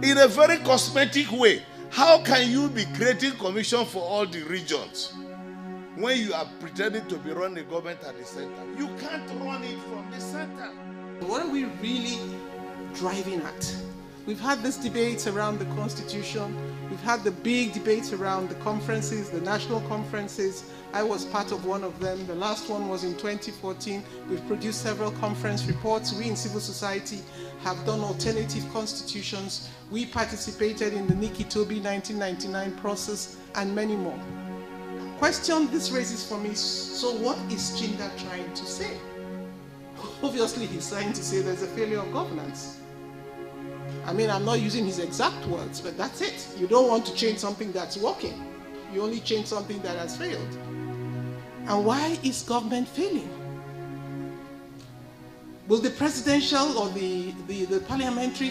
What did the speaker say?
in a very cosmetic way. How can you be creating commission for all the regions when you are pretending to be running the government at the center? You can't run it from the center. What are we really driving at? We've had this debate around the Constitution. We've had the big debates around the conferences, the national conferences. I was part of one of them. The last one was in 2014. We've produced several conference reports. We in civil society have done alternative constitutions. We participated in the IKEJOY 1999 process and many more. Question this raises for me, so what is Chinda trying to say? Obviously, he's trying to say there's a failure of governance. I mean, I'm not using his exact words, but that's it. You don't want to change something that's working. You only change something that has failed. And why is government failing? Will the presidential or the parliamentary